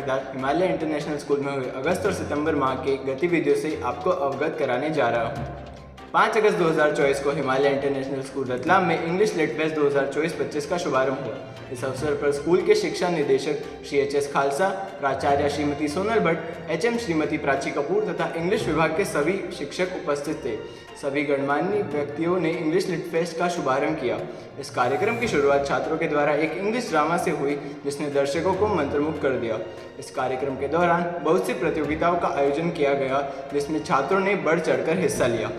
ठेकेदार Himalaya international school में हुए अगस्त और सितंबर माह के गतिविधियों से आपको अवगत कराने जा रहा हूँ। 5 अगस्त 2024 को हिमालय इंटरनेशनल स्कूल रतलाम में इंग्लिश लिट फेस्ट 2024-25 का शुभारंभ हुआ। इस अवसर पर स्कूल के शिक्षा निदेशक श्री एच.एस. खालसा, प्राचार्य श्रीमती सोनल भट्ट, एच.एम. श्रीमती प्राची कपूर तथा इंग्लिश विभाग के सभी शिक्षक उपस्थित थे। सभी गणमान्य व्यक्तियों ने इंग्लिश लिट फेस्ट का शुभारंभ किया। इस कार्यक्रम की शुरुआत छात्रों के द्वारा एक इंग्लिश ड्रामा से हुई, जिसने दर्शकों को मंत्रमुग्ध कर दिया। इस कार्यक्रम के दौरान बहुत सी प्रतियोगिताओं का आयोजन किया गया, जिसमें छात्रों ने बढ़ चढ़कर हिस्सा लिया।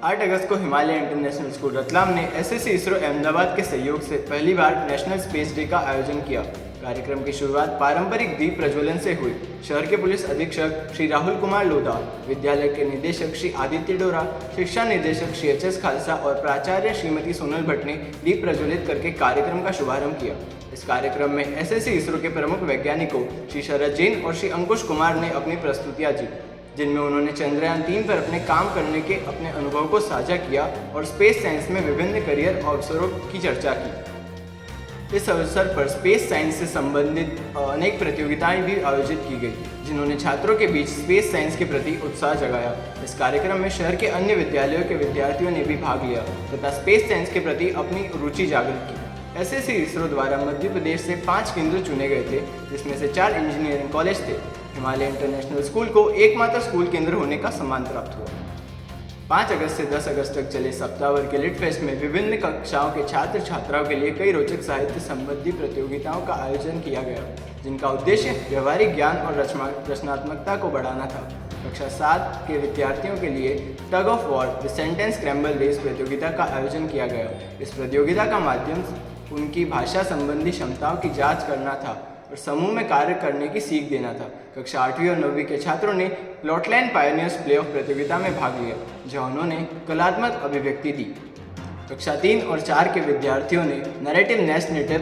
8 अगस्त को हिमालय इंटरनेशनल स्कूल रतलाम ने एसएससी इसरो अहमदाबाद के सहयोग से पहली बार नेशनल स्पेस डे का आयोजन किया। कार्यक्रम की शुरुआत पारंपरिक दीप प्रज्वलन से हुई। शहर के पुलिस अधीक्षक श्री राहुल कुमार लोधा, विद्यालय के निदेशक श्री आदित्य डोरा, शिक्षा निदेशक श्री एच.एस. खालसा और प्राचार्य श्रीमती सोनल भट्ट ने दीप प्रज्वलित करके कार्यक्रम का शुभारंभ किया। इस कार्यक्रम में एसएससी इसरो के प्रमुख वैज्ञानिकों श्री शरद जैन और श्री अंकुश कुमार ने अपनी प्रस्तुतियां दी, जिनमें उन्होंने चंद्रयान 3 पर अपने काम करने के अपने अनुभव को साझा किया और स्पेस साइंस में विभिन्न करियर अवसरों की चर्चा की। इस अवसर पर स्पेस साइंस से संबंधित अनेक प्रतियोगिताएं भी आयोजित की गई, जिन्होंने छात्रों के बीच स्पेस साइंस के प्रति उत्साह जगाया। इस कार्यक्रम में शहर के अन्य विद्यालयों के विद्यार्थियों ने भी भाग लिया तथा स्पेस साइंस के प्रति अपनी रुचि जागृत की। एसएससी इसरो द्वारा मध्य प्रदेश से 5 केंद्र चुने गए थे, जिसमें से 4 इंजीनियरिंग कॉलेज थे। हिमालय इंटरनेशनल स्कूल को एकमात्र स्कूल केंद्र होने का सम्मान प्राप्त हुआ। 5 अगस्त से 10 अगस्त तक चले सप्ताहभर के लिट फेस्ट में विभिन्न कक्षाओं के छात्र छात्राओं के लिए कई रोचक साहित्य संबंधी प्रतियोगिताओं का आयोजन किया गया, जिनका उद्देश्य व्यवहारिक ज्ञान और रचनात्मकता को बढ़ाना था। कक्षा 7 के विद्यार्थियों के लिए tug of war the sentence scramble race प्रतियोगिता का आयोजन किया गया। इस प्रतियोगिता का माध्यम उनकी भाषा संबंधी क्षमताओं की जांच करना था और समूह में कार्य करने की सीख देना था। कक्षा 8वीं और 9वीं के छात्रों ने प्लॉटलाइन पायोनियर्स प्ले ऑफ प्रतियोगिता में भाग लिया, जहां उन्होंने कलात्मक अभिव्यक्ति दी। कक्षा 3 और 4 के विद्यार्थियों ने नैरेटिव नेस्ट नेटर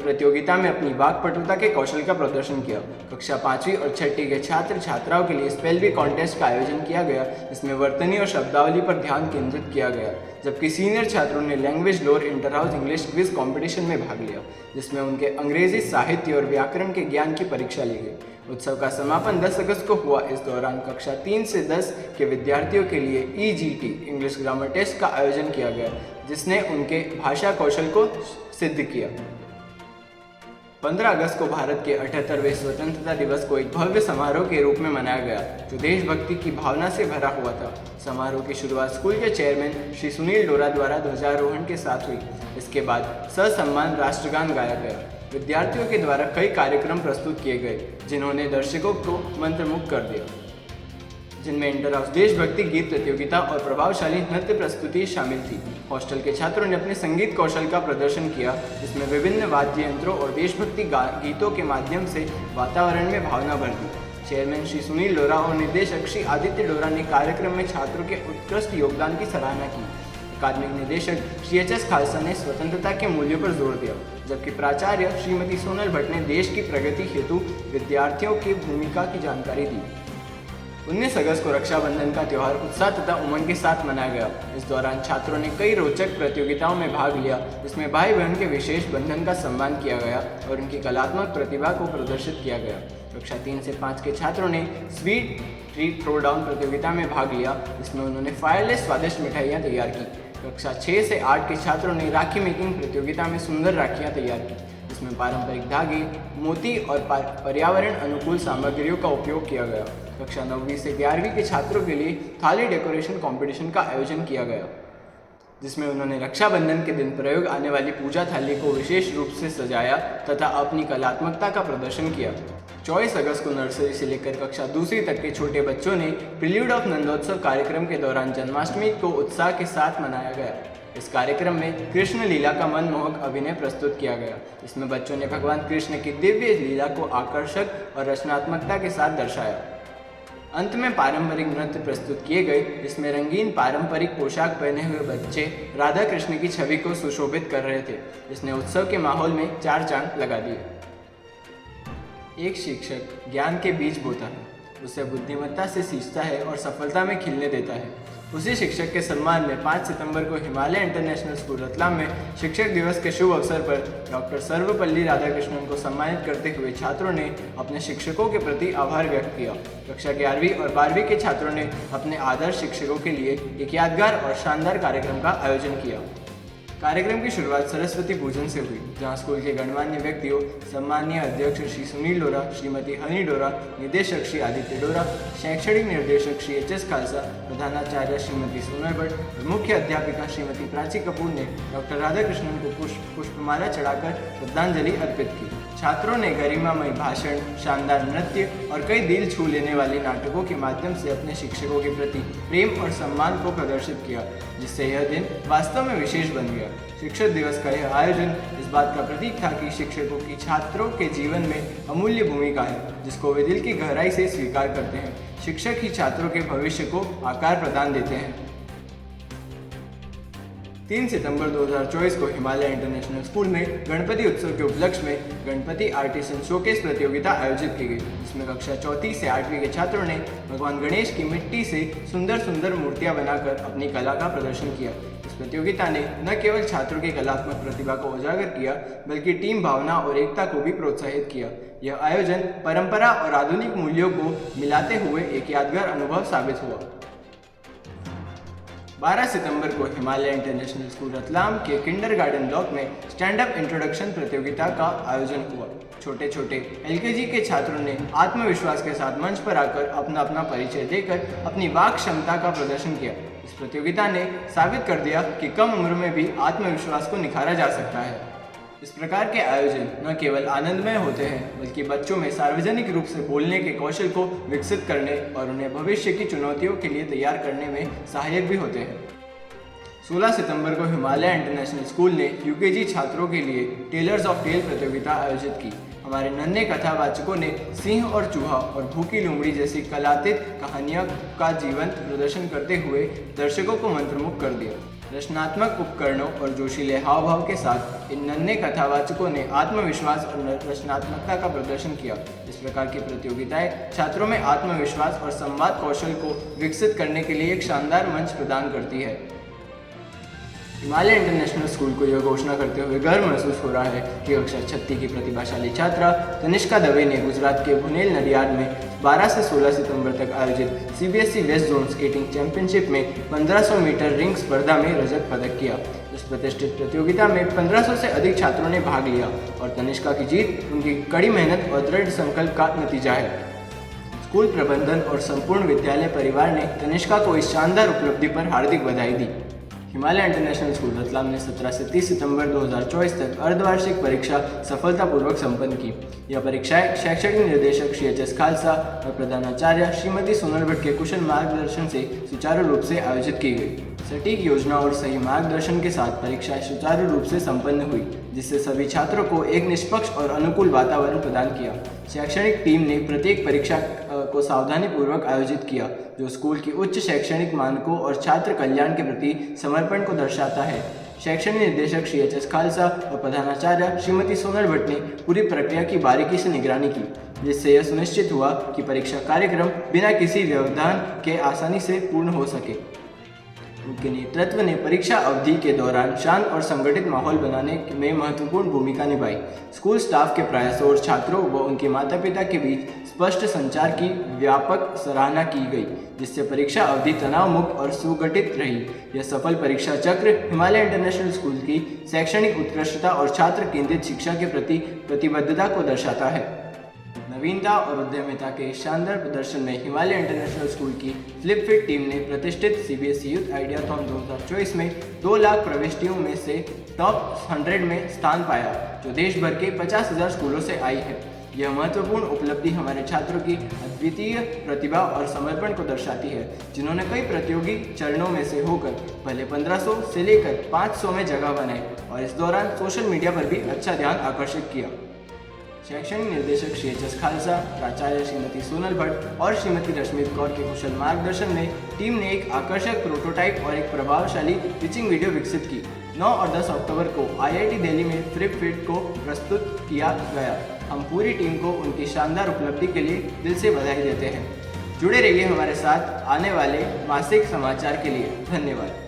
प्रतियोगिता में अपनी वाक्पटुता के कौशल का प्रदर्शन किया। कक्षा 5वीं और 6वीं के छात्र छात्राओं के लिए स्पेल बी कॉन्टेस्ट का आयोजन किया गया, जिसमें वर्तनी और शब्दावली पर ध्यान केंद्रित किया गया, जबकि सीनियर छात्रों ने लैंग्वेज लोर inter house English quiz competition में भाग लिया, जिसमें उनके अंग्रेजी साहित्य और व्याकरण के ज्ञान की परीक्षा ली गई। उत्सव का समापन 10 अगस्त को हुआ। इस दौरान कक्षा 3 से 10 के विद्यार्थियों के लिए EGT इंग्लिश ग्रामर टेस्ट का आयोजन किया गया, जिसने उनके भाषा कौशल को सिद्ध किया। 15 अगस्त को भारत के 78वें स्वतंत्रता दिवस को एक भव्य समारोह के रूप में मनाया गया, जो देशभक्ति की भावना से भरा हुआ था। समारोह की शुरुआत स्कूल के चेयरमैन श्री सुनील डोरा द्वारा ध्वजारोहण के साथ हुई। इसके बाद ससम्मान राष्ट्रगान गाया गया। विद्यार्थियों के द्वारा कई कार्यक्रम प्रस्तुत किए गए, जिन्होंने दर्शकों को मंत्रमुग्ध कर दिया, जिनमें इंटर हाउस देशभक्ति गीत प्रतियोगिता और प्रभावशाली नृत्य प्रस्तुति शामिल थी। हॉस्टल के छात्रों ने अपने संगीत कौशल का प्रदर्शन किया, जिसमें विभिन्न वाद्य यंत्रों और देशभक्ति गीतों के माध्यम से वातावरण में भावना भर दी। चेयरमैन श्री सुनील डोरा और निदेशक श्री आदित्य डोरा ने कार्यक्रम में छात्रों के उत्कृष्ट योगदान की सराहना की। अकादमिक निदेशक श्री एच.एस. खालसा ने स्वतंत्रता के मूल्यों पर जोर दिया, जबकि प्राचार्य श्रीमती सोनल भट्ट ने देश की प्रगति हेतु विद्यार्थियों की भूमिका की जानकारी दी। 19 अगस्त को रक्षाबंधन का त्यौहार उत्साह तथा उमंग के साथ मनाया गया। इस दौरान छात्रों ने कई रोचक प्रतियोगिताओं में भाग लिया, जिसमें भाई बहन के विशेष बंधन का सम्मान किया गया और उनकी कलात्मक प्रतिभा को प्रदर्शित किया गया। कक्षा 3 से 5 के छात्रों ने स्वीट ट्रीट थ्रो डाउन प्रतियोगिता में भाग लिया, जिसमें उन्होंने फायरलेस स्वादिष्ट मिठाइयाँ तैयार की। कक्षा 6 से 8 के छात्रों ने राखी मेकिंग प्रतियोगिता में सुंदर राखियाँ तैयार की, जिसमें पारंपरिक धागे, मोती और पर्यावरण अनुकूल सामग्रियों का उपयोग किया गया। कक्षा 9वीं से 11वीं के छात्रों के लिए थाली डेकोरेशन कंपटीशन का आयोजन किया गया, जिसमें उन्होंने रक्षाबंधन के दिन प्रयोग आने वाली पूजा थाली को विशेष रूप से सजाया तथा अपनी कलात्मकता का प्रदर्शन किया। 24 अगस्त को नर्सरी से लेकर कक्षा 2वीं तक के छोटे बच्चों ने प्रिल्यूड ऑफ नंदोत्सव कार्यक्रम के दौरान जन्माष्टमी को उत्साह के साथ मनाया गया। इस कार्यक्रम में कृष्ण लीला का मनमोहक अभिनय प्रस्तुत किया गया, जिसमें बच्चों ने भगवान कृष्ण की दिव्य लीला को आकर्षक और रचनात्मकता के साथ दर्शाया। अंत में पारंपरिक नृत्य प्रस्तुत किए गए, जिसमें रंगीन पारंपरिक पोशाक पहने हुए बच्चे राधा कृष्ण की छवि को सुशोभित कर रहे थे, जिसने उत्सव के माहौल में 4 चांद लगा दिए। एक शिक्षक ज्ञान के बीज बोता है। उसे बुद्धिमत्ता से सींचता है और सफलता में खिलने देता है। उसी शिक्षक के सम्मान में 5 सितंबर को हिमालय इंटरनेशनल स्कूल रतलाम में शिक्षक दिवस के शुभ अवसर पर डॉक्टर सर्वपल्ली राधाकृष्णन को सम्मानित करते हुए छात्रों ने अपने शिक्षकों के प्रति आभार व्यक्त किया। कक्षा 11वीं और 12वीं के छात्रों ने अपने आदर्श शिक्षकों के लिए एक यादगार और शानदार कार्यक्रम का आयोजन किया। कार्यक्रम की शुरुआत सरस्वती पूजन से हुई, जहां स्कूल के गणमान्य व्यक्तियों, सम्मानीय अध्यक्ष श्री सुनील डोरा, श्रीमती हनी डोरा, निदेशक श्री आदित्य डोरा, शैक्षणिक निर्देशक श्री एच एस खालसा, प्रधानाचार्य श्रीमती सोनल भट्ट और मुख्य अध्यापिका श्रीमती प्राची कपूर ने डॉक्टर राधाकृष्णन को पुष्पमाला चढ़ाकर श्रद्धांजलि अर्पित की। छात्रों ने गरिमामय भाषण, शानदार नृत्य और कई दिल छू लेने वाले नाटकों के माध्यम से अपने शिक्षकों के प्रति प्रेम और सम्मान को प्रदर्शित किया, जिससे यह दिन वास्तव में विशेष बन गया। शिक्षक दिवस का यह आयोजन इस बात का प्रतीक था कि शिक्षकों की छात्रों के जीवन में अमूल्य भूमिका है, जिसको वे दिल की गहराई से स्वीकार करते हैं। शिक्षक ही छात्रों के भविष्य को आकार प्रदान देते हैं। 3 सितंबर 2024 को हिमालय इंटरनेशनल स्कूल में गणपति उत्सव के उपलक्ष्य में गणपति आर्टिसन शोकेस प्रतियोगिता आयोजित की गई, जिसमें कक्षा 4वीं से 8वीं के छात्रों ने भगवान गणेश की मिट्टी से सुंदर सुंदर मूर्तियां बनाकर अपनी कला का प्रदर्शन किया। इस प्रतियोगिता ने न केवल छात्रों की कलात्मक प्रतिभा को उजागर किया, बल्कि टीम भावना और एकता को भी प्रोत्साहित किया। यह आयोजन परंपरा और आधुनिक मूल्यों को मिलाते हुए एक यादगार अनुभव साबित हुआ। 12 सितंबर को हिमालय इंटरनेशनल स्कूल रतलाम के किंडरगार्टन ब्लॉक में स्टैंड अप इंट्रोडक्शन प्रतियोगिता का आयोजन हुआ। छोटे छोटे एलकेजी के छात्रों ने आत्मविश्वास के साथ मंच पर आकर अपना परिचय देकर अपनी वाक क्षमता का प्रदर्शन किया। इस प्रतियोगिता ने साबित कर दिया कि कम उम्र में भी आत्मविश्वास को निखारा जा सकता है। इस प्रकार के आयोजन न केवल आनंदमय होते हैं, बल्कि बच्चों में सार्वजनिक रूप से बोलने के कौशल को विकसित करने और उन्हें भविष्य की चुनौतियों के लिए तैयार करने में सहायक भी होते हैं। 16 सितंबर को हिमालय इंटरनेशनल स्कूल ने यूकेजी छात्रों के लिए टेलर्स ऑफ टेल प्रतियोगिता आयोजित की। हमारे नन्हे कथावाचकों ने सिंह और चूहा और भूखी लोमड़ी जैसी कलातीत कहानियों का जीवंत प्रदर्शन करते हुए दर्शकों को मंत्रमुग्ध कर दिया। रचनात्मक उपकरणों और जोशीले हाव भाव के साथ इन नन्हे कथावाचकों ने आत्मविश्वास और रचनात्मकता का प्रदर्शन किया। इस प्रकार की प्रतियोगिताएं छात्रों में आत्मविश्वास और संवाद कौशल को विकसित करने के लिए एक शानदार मंच प्रदान करती है। हिमालय इंटरनेशनल स्कूल को यह घोषणा करते हुए गर्व महसूस हो रहा है कि कक्षा 36 की प्रतिभाशाली छात्रा तनिष्का दवे ने गुजरात के भुनेल नडियाड में 12 से 16 सितंबर तक आयोजित CBSE west zone skating championship में 1500 मीटर रिंग स्पर्धा में रजत पदक किया। इस प्रतिष्ठित प्रतियोगिता में 1500 से अधिक छात्रों ने भाग लिया और तनिष्का की जीत उनकी कड़ी मेहनत और दृढ़ संकल्प का नतीजा है। स्कूल प्रबंधन और संपूर्ण विद्यालय परिवार ने तनिष्का को इस शानदार उपलब्धि पर हार्दिक बधाई दी। हिमालय इंटरनेशनल स्कूल रतलाम ने 17 से 30 सितंबर 2024 तक अर्धवार्षिक परीक्षा सफलतापूर्वक संपन्न की। यह परीक्षाएं शैक्षणिक निर्देशक श्री एच एस खालसा और प्रधानाचार्य श्रीमती सोनल भट्ट के कुशल मार्गदर्शन से सुचारू रूप से आयोजित की गई। सटीक योजना और सही मार्गदर्शन के साथ परीक्षाएं सुचारू रूप से संपन्न हुई, जिससे सभी छात्रों को एक निष्पक्ष और अनुकूल वातावरण प्रदान किया। शैक्षणिक टीम ने प्रत्येक परीक्षा को सावधानीपूर्वक आयोजित किया, जो स्कूल की उच्च शैक्षणिक मानकों और छात्र कल्याण के प्रति समर्पण को दर्शाता है। शैक्षणिक निर्देशक श्री एच एस खालसा और प्रधानाचार्य श्रीमती सोनल भट्ट ने पूरी प्रक्रिया की बारीकी से निगरानी की, जिससे यह सुनिश्चित हुआ कि परीक्षा कार्यक्रम बिना किसी व्यवधान के आसानी से पूर्ण हो सके। उनके नेतृत्व ने परीक्षा अवधि के दौरान शांत और संगठित माहौल बनाने में महत्वपूर्ण भूमिका निभाई। स्कूल स्टाफ के प्रयासों और छात्रों व उनके माता पिता के बीच स्पष्ट संचार की व्यापक सराहना की गई, जिससे परीक्षा अवधि तनाव मुक्त और सुगठित रही। यह सफल परीक्षा चक्र हिमालय इंटरनेशनल स्कूल की शैक्षणिक उत्कृष्टता और छात्र केंद्रित शिक्षा के प्रति प्रतिबद्धता को दर्शाता है। नवीनता और उद्यमिता के शानदार प्रदर्शन में हिमालय इंटरनेशनल स्कूल की फ्लिपफिट टीम ने प्रतिष्ठित सीबीएसई यूथ आइडियाथॉन 2024 में 2 लाख प्रविष्टियों में से टॉप 100 में स्थान पाया, जो देश भर के 50,000 स्कूलों से आई है। यह महत्वपूर्ण उपलब्धि हमारे छात्रों की अद्वितीय प्रतिभा और समर्पण को दर्शाती है, जिन्होंने कई प्रतियोगी चरणों में से होकर पहले 1500 से लेकर 500 में जगह बनाई और इस दौरान सोशल मीडिया पर भी अच्छा ध्यान आकर्षित किया। शैक्षणिक निर्देशक श्री एच एस खालसा, प्राचार्य श्रीमती सोनल भट्ट और श्रीमती रश्मित कौर के कुशल मार्गदर्शन में टीम ने एक आकर्षक प्रोटोटाइप और एक प्रभावशाली पिचिंग वीडियो विकसित की। 9 और 10 अक्टूबर को आईआईटी दिल्ली में फ्लिपफिट को प्रस्तुत किया गया। हम पूरी टीम को उनकी शानदार उपलब्धि के लिए दिल से बधाई देते हैं। जुड़े रहिए हमारे साथ आने वाले मासिक समाचार के लिए। धन्यवाद।